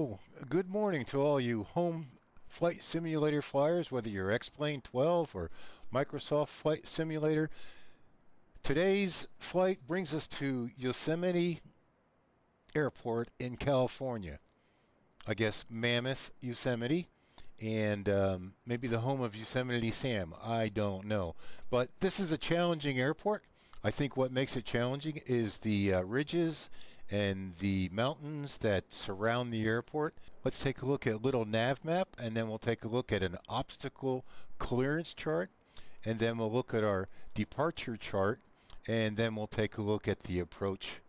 Well, good morning to all you home flight simulator flyers, whether you're X-Plane 12 or Microsoft Flight Simulator. Today's flight brings us to Yosemite Airport in California. I guess Mammoth Yosemite, and maybe the home of Yosemite Sam. I don't know. But this is a challenging airport. I think what makes it challenging is the ridges and the mountains that surround the airport. Let's take a look at a little Navmap, and then we'll take a look at an obstacle clearance chart, and then we'll look at our departure chart, and then we'll take a look at the approach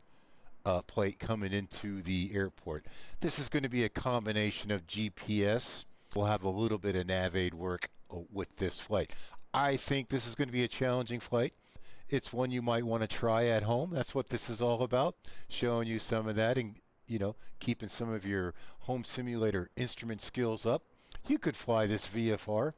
plate coming into the airport. This is going to be a combination of GPS. We'll have a little bit of NavAid work with this flight. I think this is going to be a challenging flight. It's one you might want to try at home. That's what this is all about, showing you some of that and, keeping some of your home simulator instrument skills up. You could fly this VFR.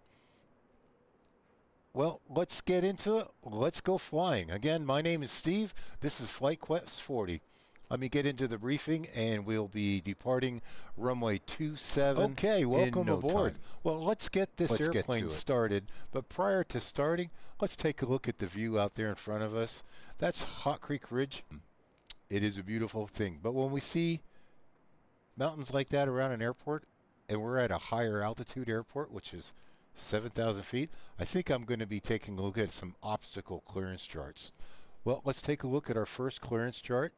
Well, let's get into it. Let's go flying. Again, my name is Steve. This is Flight Quest 40. Let me get into the briefing, and we'll be departing runway 27. Okay, welcome aboard. Well, let's get this airplane started. But prior to starting, let's take a look at the view out there in front of us. That's Hot Creek Ridge. It is a beautiful thing. But when we see mountains like that around an airport, and we're at a higher altitude airport, which is 7,000 feet, I think I'm going to be taking a look at some obstacle clearance charts. Well, let's take a look at our first clearance chart.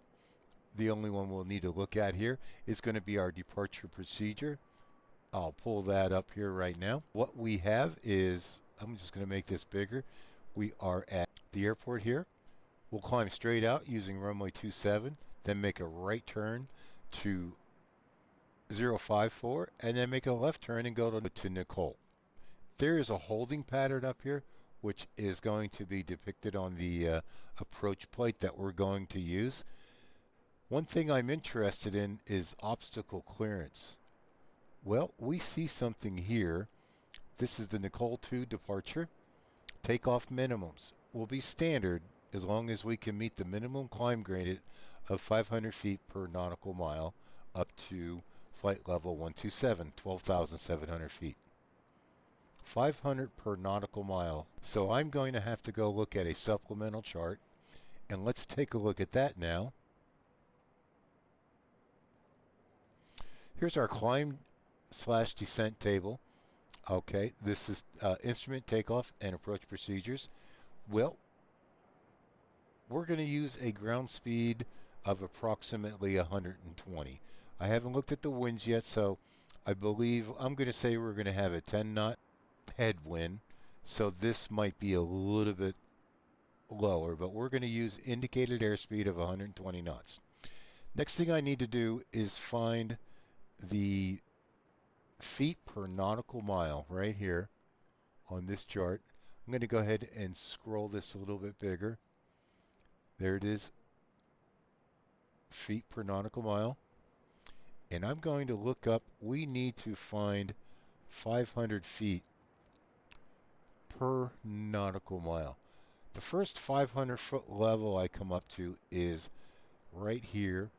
The only one we'll need to look at here is going to be our departure procedure. I'll pull that up here right now. What we have is, I'm just going to make this bigger. We are at the airport here. We'll climb straight out using runway 27, then make a right turn to 054, and then make a left turn and go to NIKOL. There is a holding pattern up here, which is going to be depicted on the approach plate that we're going to use. One thing I'm interested in is obstacle clearance. Well, we see something here. This is the NIKOL 2 departure. Takeoff minimums will be standard as long as we can meet the minimum climb gradient of 500 feet per nautical mile up to flight level 127, 12,700 feet. 500 per nautical mile. So I'm going to have to go look at a supplemental chart, and let's take a look at that now. Here's our climb/descent table. Okay, this is instrument takeoff and approach procedures. Well, we're going to use a ground speed of approximately 120. I haven't looked at the winds yet, so I believe I'm going to say we're going to have a 10 knot headwind, so this might be a little bit lower, but we're going to use indicated airspeed of 120 knots. Next thing I need to do is find the feet per nautical mile right here on this chart. I'm going to go ahead and scroll this a little bit bigger. There it is, feet per nautical mile. And I'm going to look up, we need to find 500 feet per nautical mile. The first 500 foot level I come up to is right here,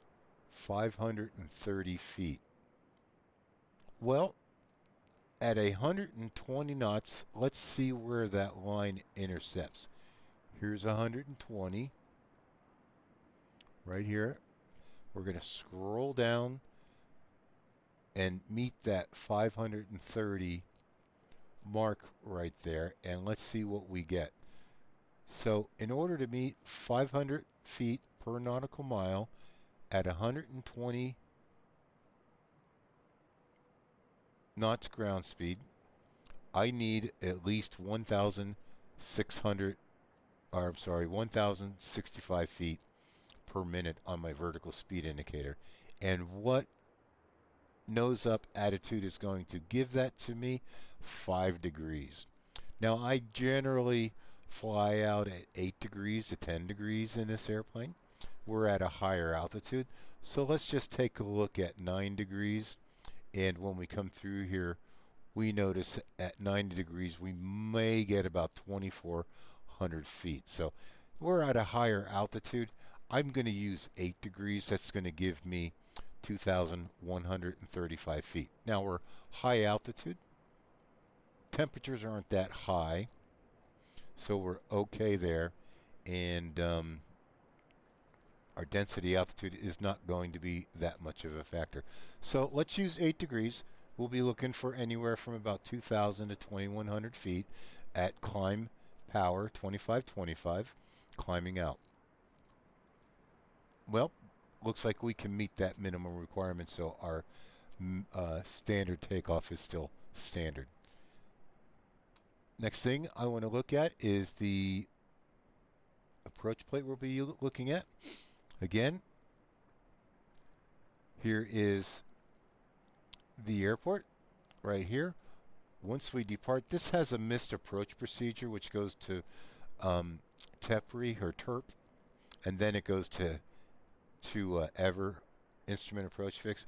530 feet. Well, at 120 knots, let's see where that line intercepts. Here's 120. Right here. We're going to scroll down and meet that 530 mark right there, and let's see what we get. So in order to meet 500 feet per nautical mile at 120 knots ground speed, I need at least 1,065 feet per minute on my vertical speed indicator. And what nose up attitude is going to give that to me? 5 degrees. Now I generally fly out at 8 degrees to 10 degrees in this airplane. We're at a higher altitude, so let's just take a look at 9 degrees. And when we come through here, we notice at 90 degrees we may get about 2,400 feet. So we're at a higher altitude. I'm going to use 8 degrees. That's going to give me 2,135 feet. Now we're high altitude. Temperatures aren't that high, so we're okay there. And our density altitude is not going to be that much of a factor. So let's use 8 degrees. We'll be looking for anywhere from about 2,000 to 2,100 feet at climb power 2525, climbing out. Well, looks like we can meet that minimum requirement, so our standard takeoff is still standard. Next thing I want to look at is the approach plate we'll be looking at. Again, here is the airport right here. Once we depart, this has a missed approach procedure which goes to TEPRI or TERP, and then it goes to EVER instrument approach fix.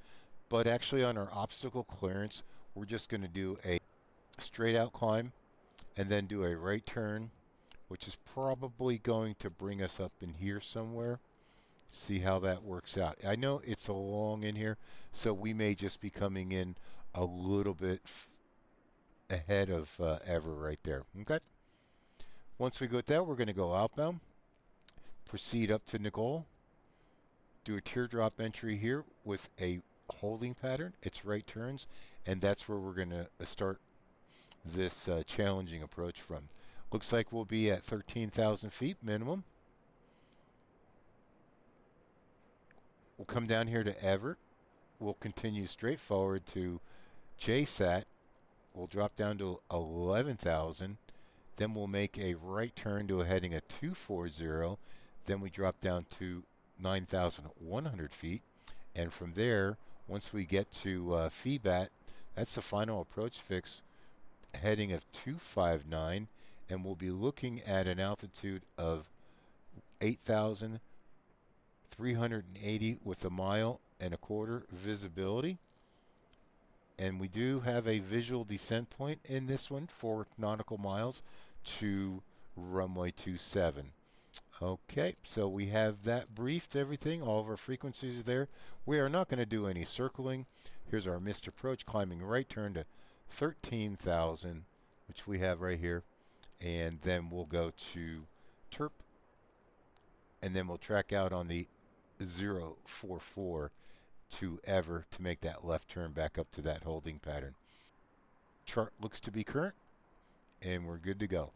But actually on our obstacle clearance, we're just going to do a straight out climb and then do a right turn, which is probably going to bring us up in here somewhere. See how that works out. I know it's along in here, so we may just be coming in a little bit ahead of EVER right there. Okay. Once we got that, we're going to go outbound, proceed up to NIKOL, do a teardrop entry here with a holding pattern. It's right turns, and that's where we're going to start this challenging approach from. Looks like we'll be at 13,000 feet minimum. We'll come down here to EVER. We'll continue straight forward to JSAT. We'll drop down to 11,000. Then we'll make a right turn to a heading of 240. Then we drop down to 9,100 feet. And from there, once we get to FEBAT, that's the final approach fix, heading of 259. And we'll be looking at an altitude of 8,380 with 1.25 miles visibility. And we do have a visual descent point in this one for nautical miles to runway 27. Okay, so we have that briefed, everything, all of our frequencies are there. We are not going to do any circling. Here's our missed approach, climbing right turn to 13,000, which we have right here. And then we'll go to TERP, and then we'll track out on the 044 to EVER to make that left turn back up to that holding pattern. Chart looks to be current, and we're good to go.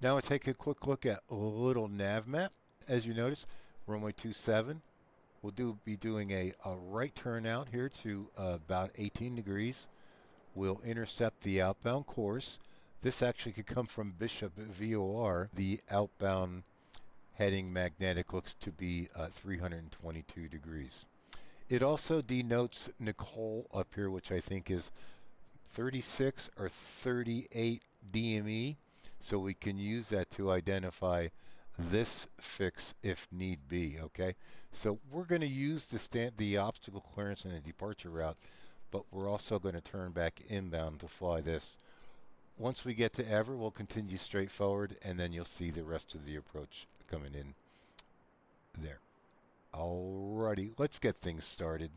Now we'll take a quick look at a little Navmap. As you notice, runway 27. We'll be doing a right turn out here to about 18 degrees. We'll intercept the outbound course. This actually could come from Bishop VOR. The outbound heading magnetic looks to be 322 degrees. It also denotes NIKOL up here, which I think is 36 or 38 DME. So we can use that to identify this fix if need be, okay? So we're going to use the obstacle clearance and the departure route, but we're also going to turn back inbound to fly this. Once we get to EVER, we'll continue straight forward, and then you'll see the rest of the approach coming in there. Alrighty, let's get things started.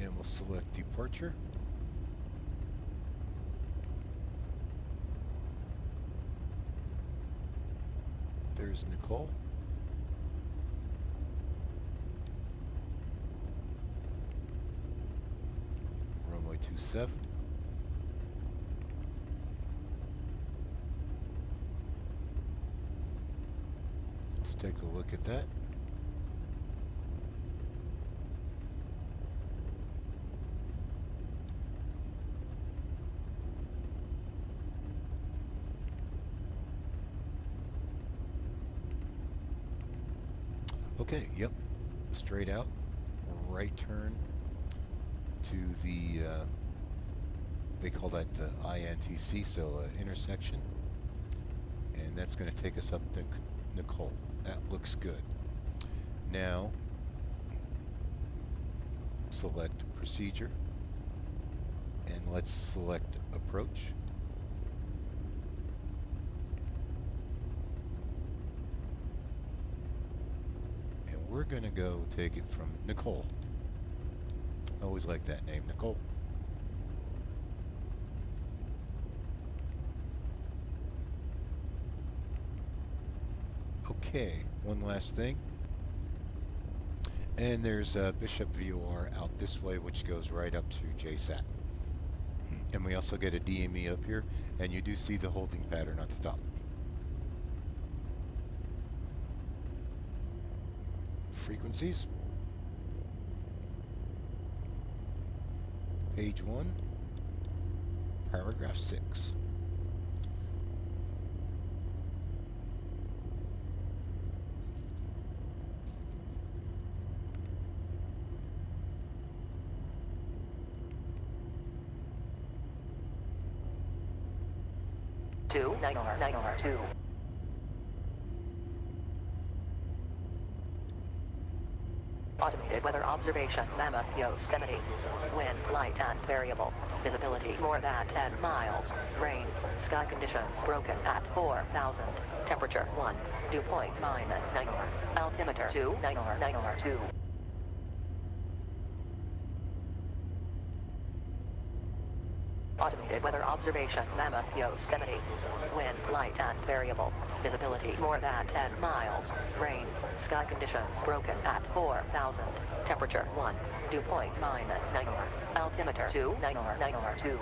And we'll select departure. There's NIKOL. Runway 27. Let's take a look at that. Okay, yep, straight out, right turn to the, they call that the INTC, so intersection, and that's going to take us up to NIKOL. That looks good. Now, select procedure, and let's select approach. We're going to go take it from NIKOL. Always like that name, NIKOL. Okay, one last thing. And there's Bishop VOR out this way, which goes right up to JSAT. And we also get a DME up here, and you do see the holding pattern at the top. Frequencies. Page 1, paragraph 6. Two, 9R2. Automated weather observation, Mammoth Yosemite. Wind, light and variable. Visibility more than 10 miles. Rain. Sky conditions broken at 4,000. Temperature 1. Dew point -9R. Altimeter 2, 9R2. Automated weather observation, Mammoth Yosemite. Wind, light and variable. Visibility more than 10 miles. Rain. Sky conditions broken at 4,000. Temperature 1. Dew point -9R. Altimeter 2, 9R2.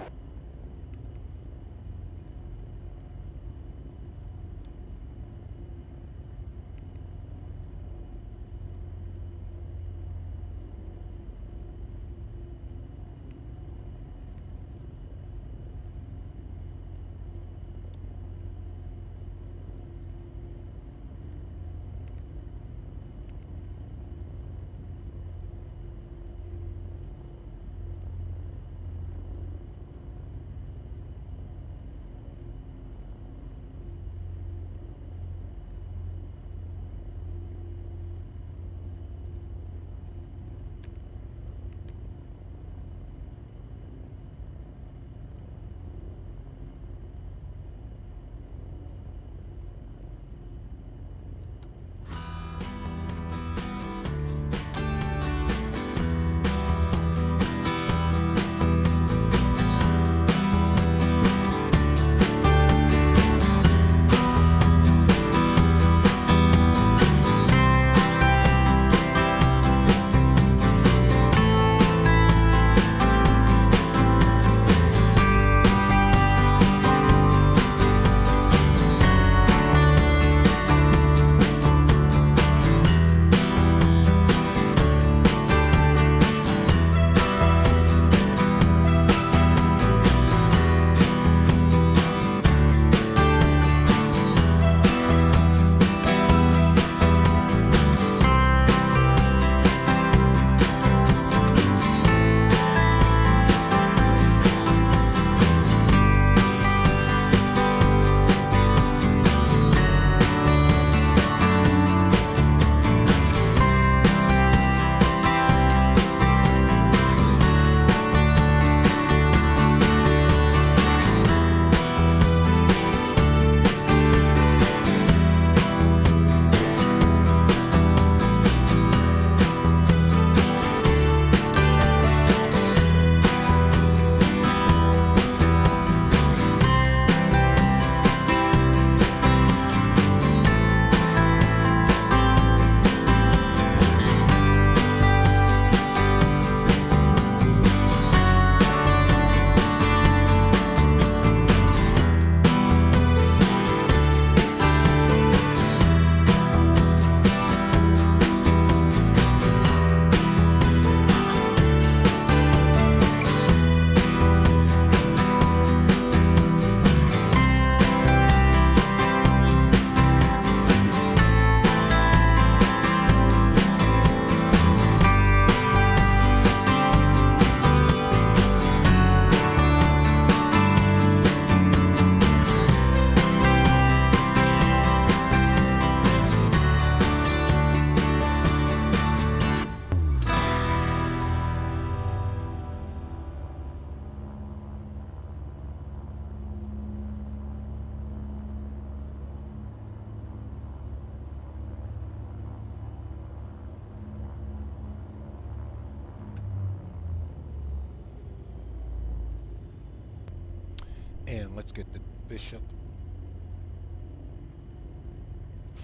And let's get the Bishop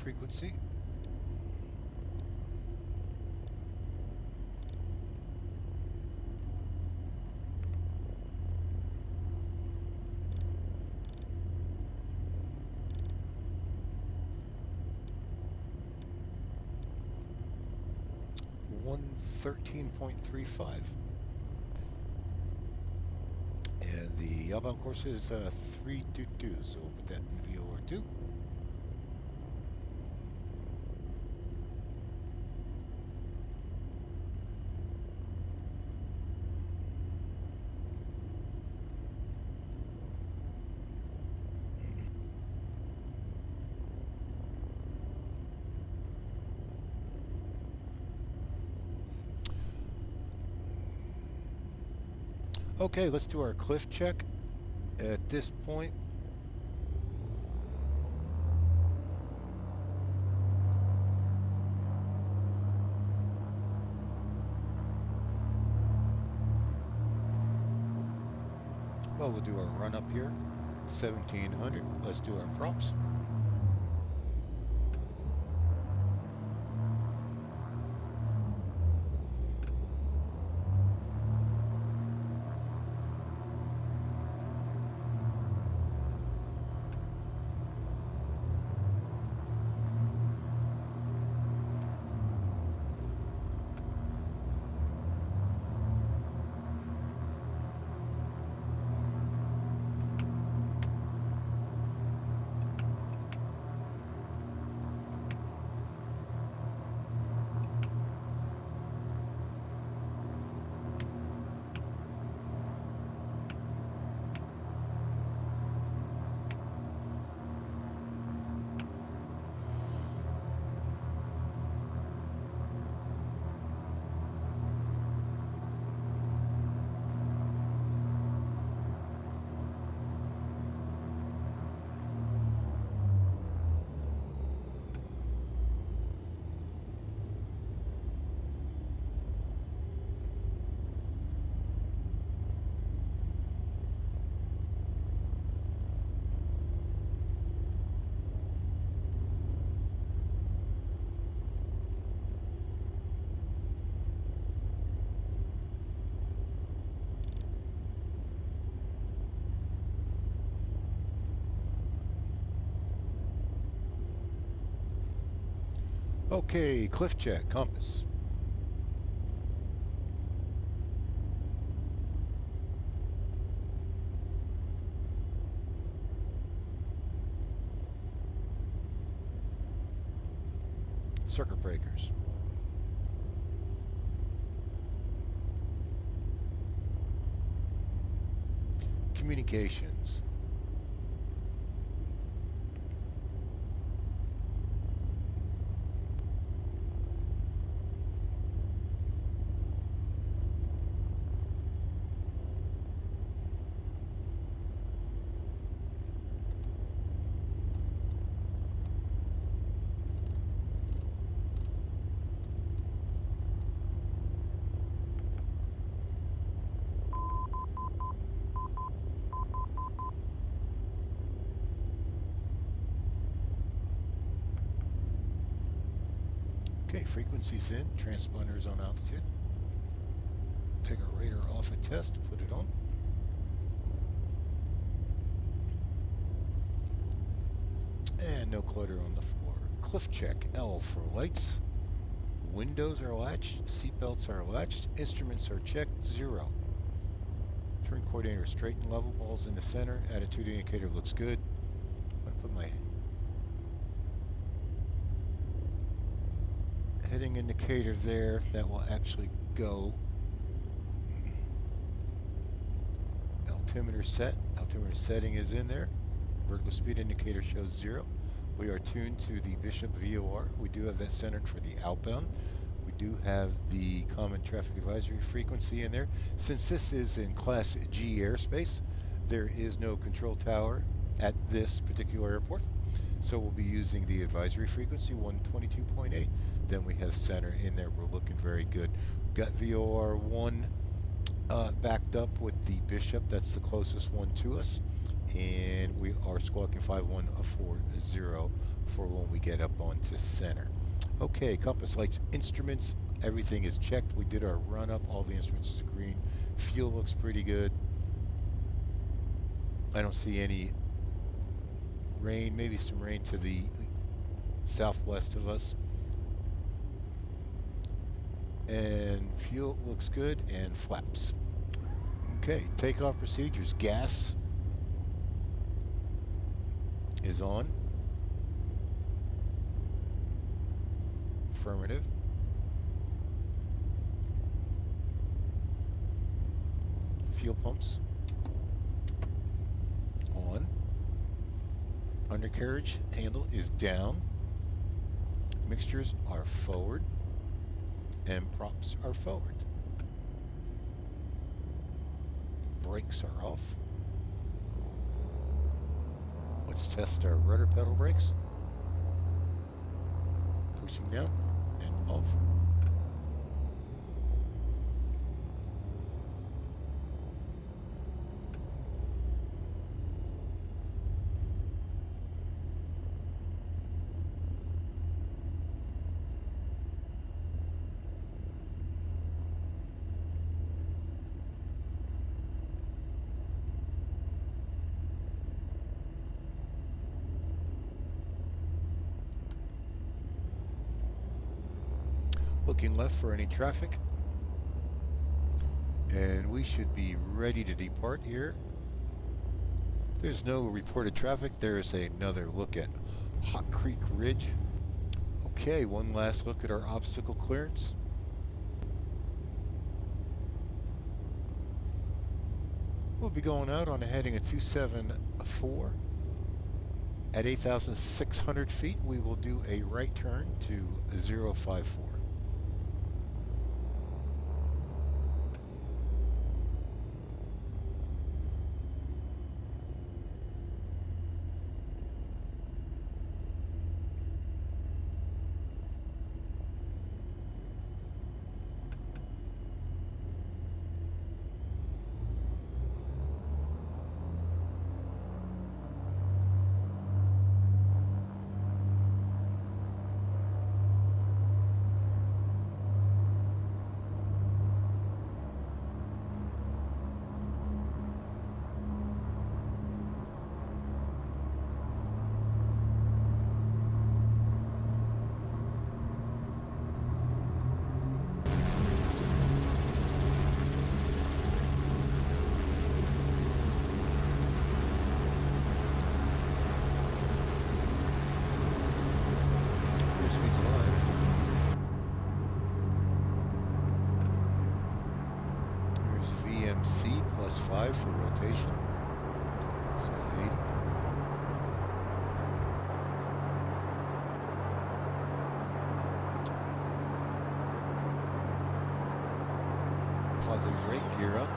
frequency. One 13.35. And the outbound course is 322, so we'll put that in VOR2. Okay, let's do our cliff check. At this point, well, we'll do our run up here, 1700. Let's do our props. Okay, cliff check, compass. Circuit breakers. Communications. Okay, frequency's in, transponder is on altitude. Take our radar off at test, put it on. And no clutter on the floor. Cliff check, L for lights. Windows are latched, seatbelts are latched, instruments are checked, 0. Turn coordinator straight and level, balls in the center, attitude indicator looks good. I'm gonna put my heading indicator there, that will actually go. Altimeter set, altimeter setting is in there. Vertical speed indicator shows 0. We are tuned to the Bishop VOR. We do have that centered for the outbound. We do have the common traffic advisory frequency in there. Since this is in Class G airspace, there is no control tower at this particular airport. So we'll be using the advisory frequency, 122.8. Then we have center in there. We're looking very good. We've got VOR 1 backed up with the Bishop. That's the closest one to us. and we are squawking 5140 for when we get up onto center. Okay, compass, lights, instruments, everything is checked. We did our run up, all the instruments are green. Fuel looks pretty good. I don't see any rain, maybe some rain to the southwest of us. And fuel looks good, and flaps. Okay, takeoff procedures. Gas is on. Affirmative. Fuel pumps on. Undercarriage handle is down. Mixtures are forward. And props are forward. Brakes are off. Let's test our rudder pedal brakes. Pushing down and off. Looking left for any traffic, and we should be ready to depart here. There's no reported traffic. There's another look at Hot Creek Ridge. Okay, one last look at our obstacle clearance. We'll be going out on a heading of 274. At 8,600 feet, we will do a right turn to 054. +5 for rotation, so 80. Positive rate, gear up.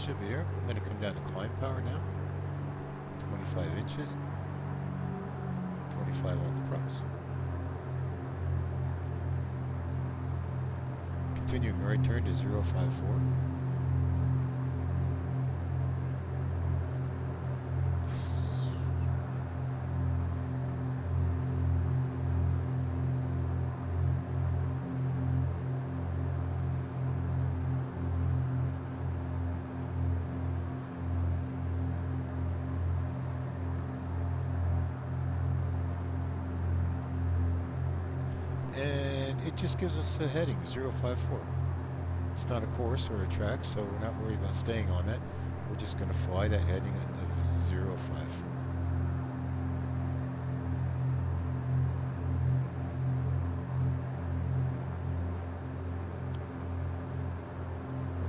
Should be there. I'm going to come down to climb power now. 25 inches. 25 on the props. Continuing right turn to 054. just gives us a heading, 054. It's not a course or a track, so we're not worried about staying on that. We're just going to fly that heading of 054.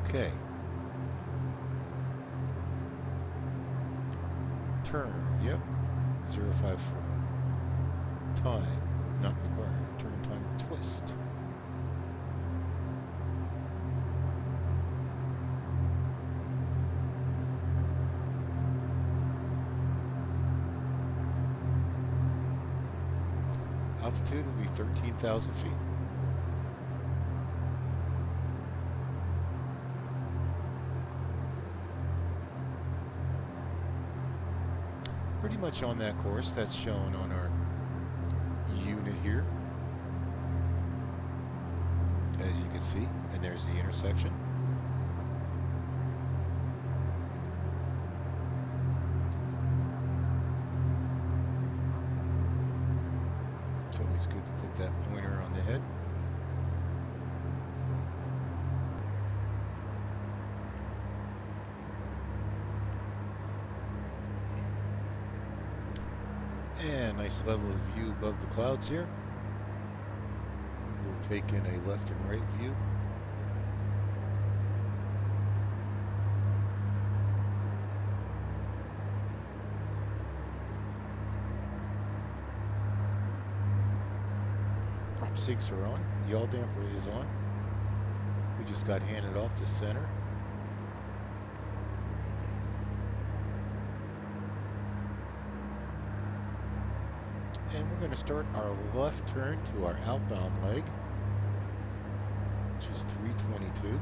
Okay. Turn, yep, 054. Time, not required. Turn time, twist. Altitude will be 13,000 feet. Pretty much on that course that's shown on our unit here, as you can see, and there's the intersection. It's always good to put that pointer on the head. And nice level of view above the clouds here. We'll take in a left and right view. Pump sinks are on. Yaw damper is on. We just got handed off to center. And we're going to start our left turn to our outbound leg, which is 322.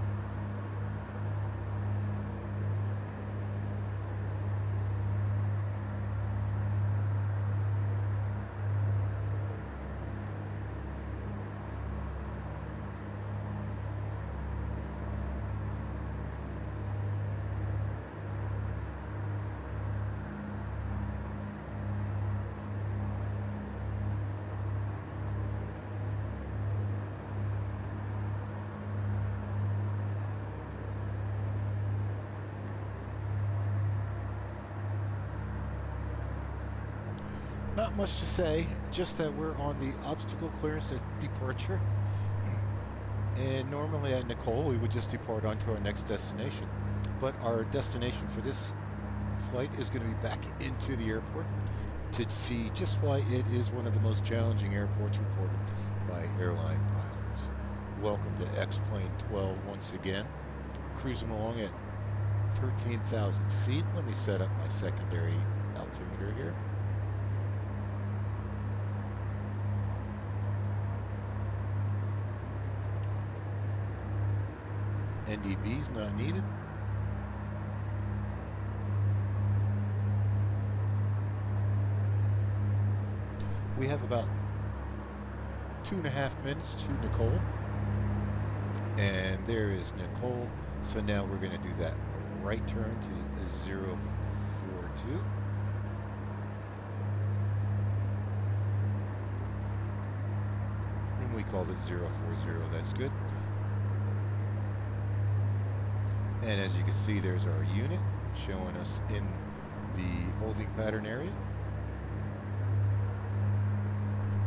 Not much to say, just that we're on the obstacle clearance at departure. And normally at NIKOL we would just depart onto our next destination. But our destination for this flight is going to be back into the airport to see just why it is one of the most challenging airports reported by airline pilots. Welcome to X-Plane 12 once again. Cruising along at 13,000 feet. Let me set up my secondary altimeter here. NDB's not needed. We have about 2.5 minutes to NIKOL. And there is NIKOL. So now we're going to do that right turn to 042. And we called it 040. That's good. And as you can see, there's our unit showing us in the holding pattern area.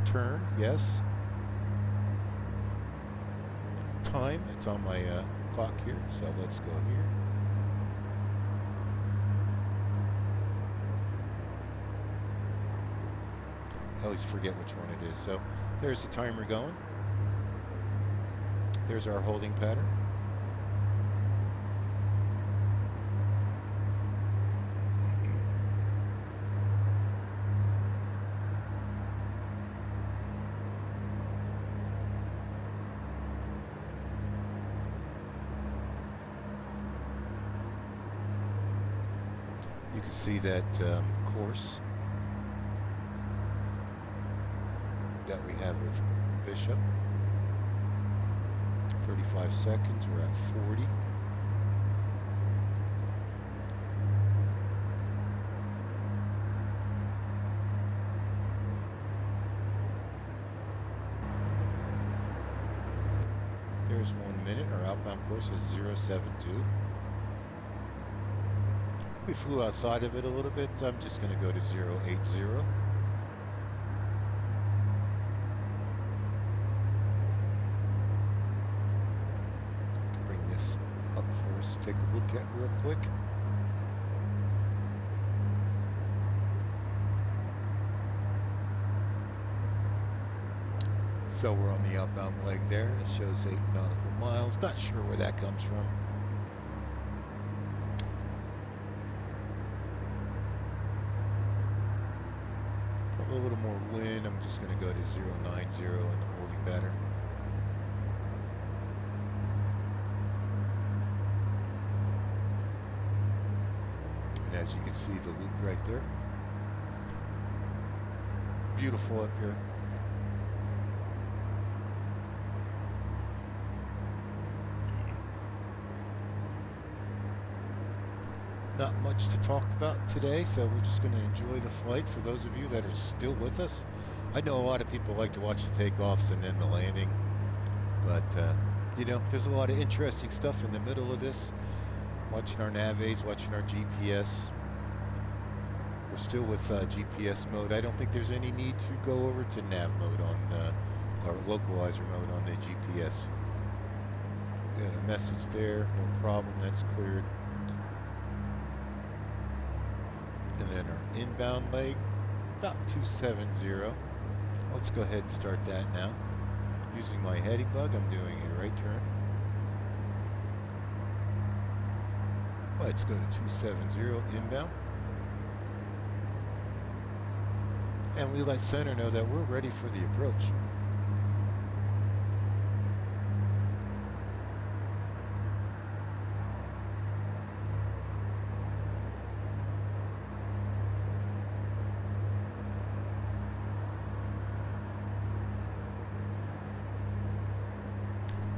Turn, yes. Time, it's on my clock here, so let's go here. I always forget which one it is. So there's the timer going. There's our holding pattern. You can see that course that we have with Bishop. 35 seconds, we're at 40. hours, 1 minute. Our outbound course is 072. We flew outside of it a little bit. I'm just going to go to 080. Bring this up for us to take a look at real quick. So we're on the outbound leg there. It shows 8 nautical miles. Not sure where that comes from. Probably a little more wind. I'm just going to go to 090 in the holding pattern. And as you can see, the loop right there. Beautiful up here. Not much to talk about today, so we're just going to enjoy the flight for those of you that are still with us. I know a lot of people like to watch the takeoffs and then the landing, but you know, there's a lot of interesting stuff in the middle of this. Watching our nav aids, watching our GPS. We're still with GPS mode. I don't think there's any need to go over to nav mode on or localizer mode on the GPS. Got a message there, no problem, that's cleared. And then our inbound leg, about 270. Let's go ahead and start that now. Using my heading bug, I'm doing a right turn. Let's go to 270 inbound. And we let center know that we're ready for the approach.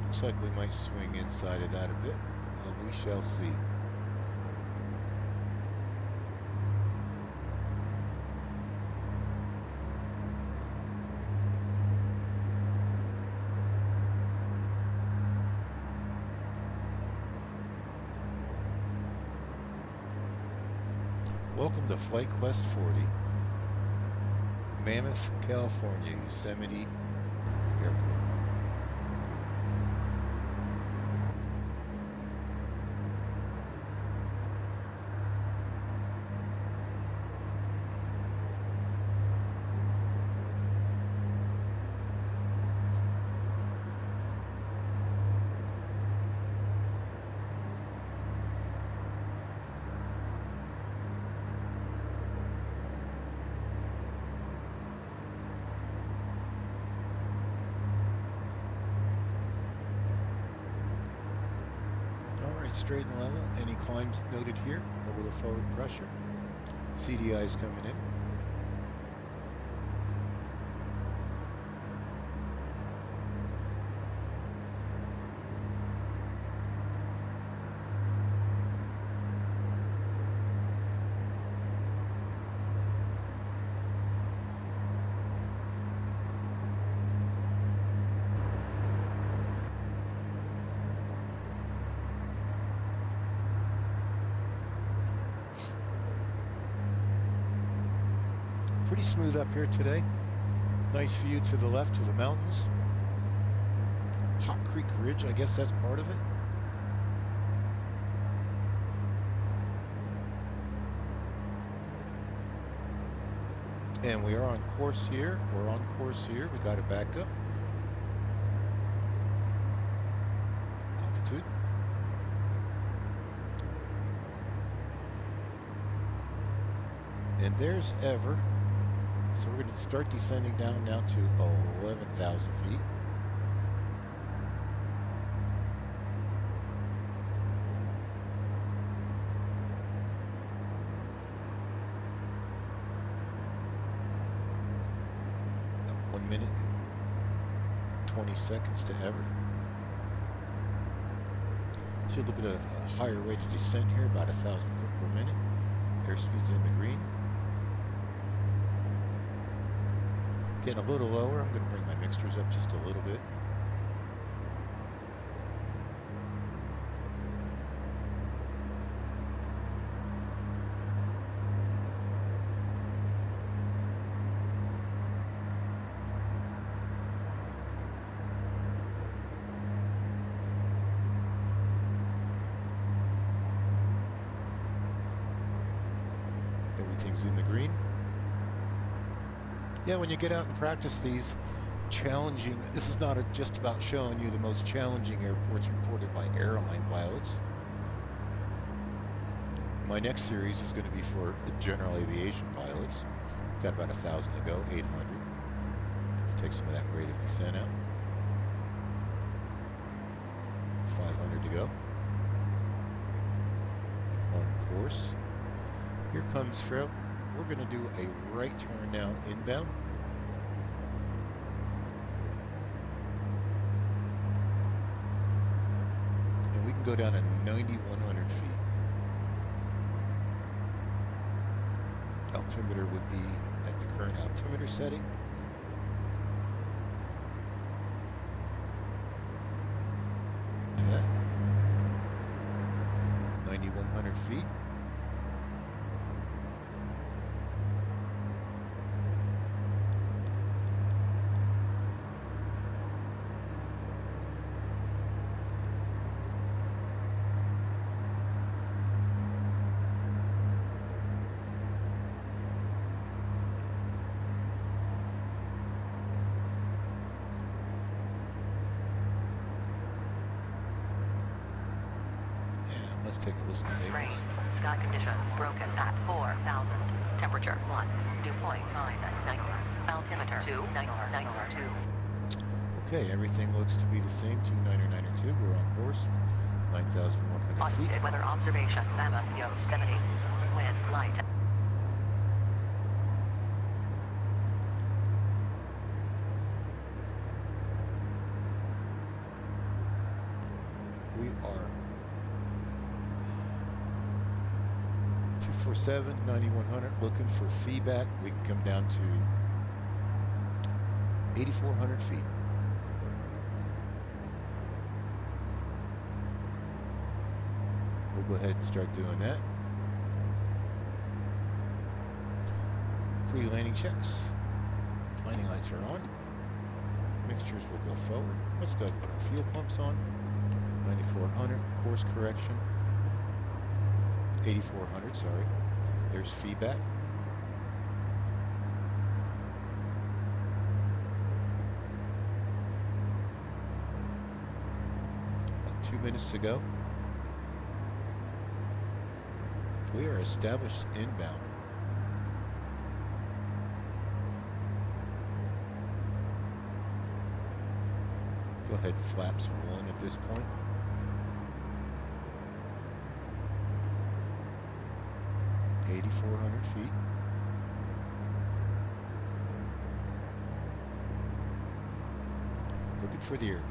Looks like we might swing inside of that a bit, and we shall see. Welcome to Flight Quest 40, Mammoth, California, Yosemite Airport. Straight and level. Any climbs noted here? A little forward pressure. CDI is coming in. Pretty smooth up here today. Nice view to the left of the mountains. Hot Creek Ridge, I guess that's part of it. And we are on course here. We're on course here. We got it back up. Altitude. And there's Ever. So we're going to start descending down now to 11,000 feet. About 1 minute, 20 seconds to Ever. See a little bit of a higher rate of descent here, about 1,000 foot per minute. Airspeed's in the green. Getting a little lower, I'm going to bring my mixtures up just a little bit. Everything's in the green. Yeah, when you get out and practice these challenging, this is not just about showing you the most challenging airports reported by airline pilots. My next series is going to be for the general aviation pilots. Got about 1,000 to go, 800. Let's take some of that rate of descent out. 500 to go. On course. Here comes Fred. We're going to do a right turn now inbound. And we can go down to 9,100 feet. Altimeter would be at the current altimeter setting. That 9,100 feet. Let's take a listen to the Rain. neighbors. Sky conditions broken at 4,000. Temperature 1. Dew point -9. Altimeter 2. Okay, everything looks to be the same. 2992. We're on course. 9,100 feet. Automated weather observation. Mammoth Yosemite. Wind light. We are 247, 9,100. Looking for feedback. We can come down to 8,400 feet. We'll go ahead and start doing that. Pre-landing checks. Landing lights are on. Mixtures will go forward. Let's go put our fuel pumps on. 9,400. Course correction. 8,400, sorry. There's feedback. About 2 minutes to go. We are established inbound. Go ahead, flaps 1 at this point. $8,400 feet. Looking for the airport.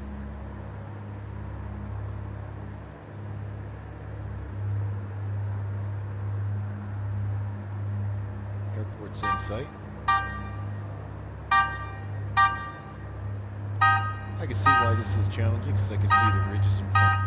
Airport's in sight. I can see why this is challenging because I can see the ridges in front.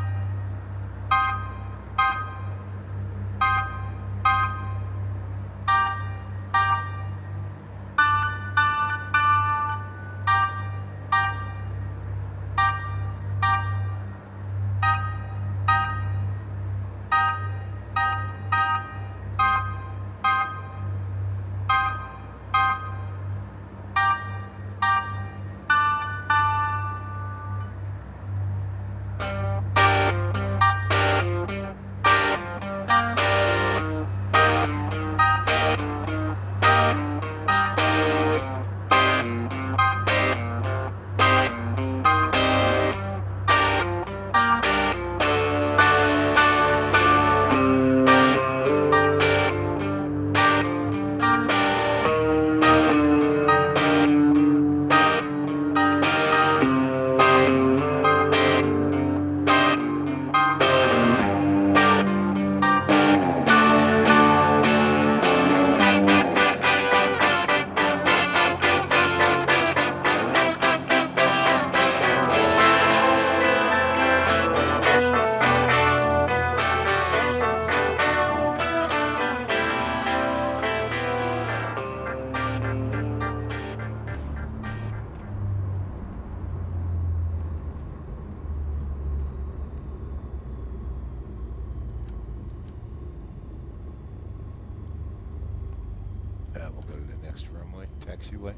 Yeah, we'll go to the next runway, taxiway.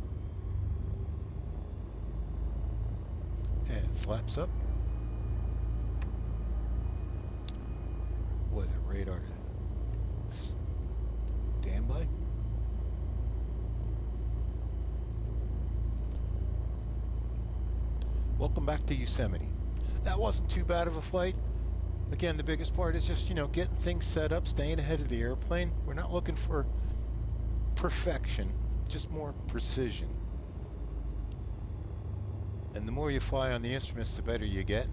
And flaps up. Weather radar to standby. Welcome back to Yosemite. That wasn't too bad of a flight. Again, the biggest part is just, getting things set up, staying ahead of the airplane. We're not looking for perfection, just more precision. And the more you fly on the instruments, the better you get.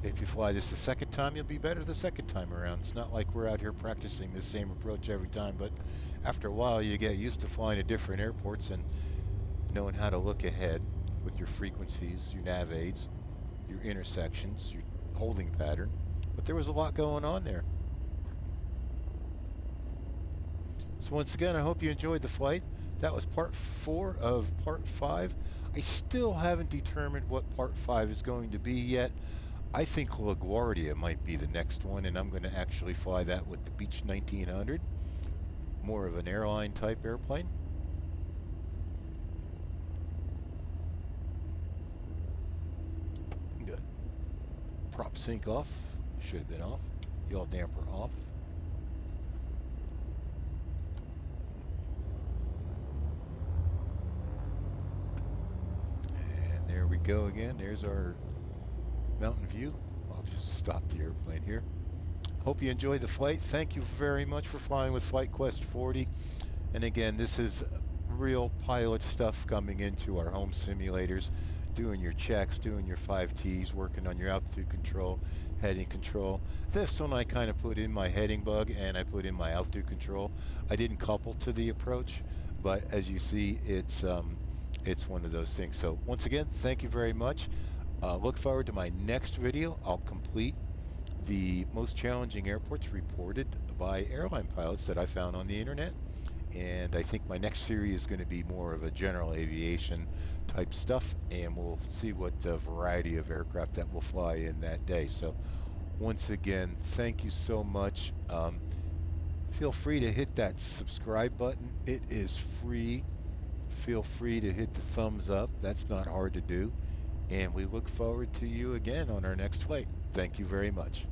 If you fly this the second time, you'll be better the second time around. It's not like we're out here practicing the same approach every time, but after a while you get used to flying at different airports and knowing how to look ahead with your frequencies, your nav aids, your intersections, your holding pattern. But there was a lot going on there. So once again, I hope you enjoyed the flight. That was part 4 of part 5. I still haven't determined what part 5 is going to be yet. I think LaGuardia might be the next one, and I'm going to actually fly that with the Beech 1900. More of an airline type airplane. Good. Prop sync off. Should have been off. Yaw damper off. And there we go again. There's our mountain view. I'll just stop the airplane here. Hope you enjoyed the flight. Thank you very much for flying with Flight Quest 40. And again, this is real pilot stuff coming into our home simulators, doing your checks, doing your 5Ts, working on your altitude control, heading control. This one I kind of put in my heading bug and I put in my altitude control. I didn't couple to the approach, but as you see, it's one of those things. So once again, thank you very much. Look forward to my next video. I'll complete the most challenging airports reported by airline pilots that I found on the internet. And I think my next series is going to be more of a general aviation type stuff, and we'll see what variety of aircraft that will fly in that day. So once again, thank you so much. Feel free to hit that subscribe button. It is free. Feel free to hit the thumbs up. That's not hard to do. And we look forward to you again on our next flight. Thank you very much.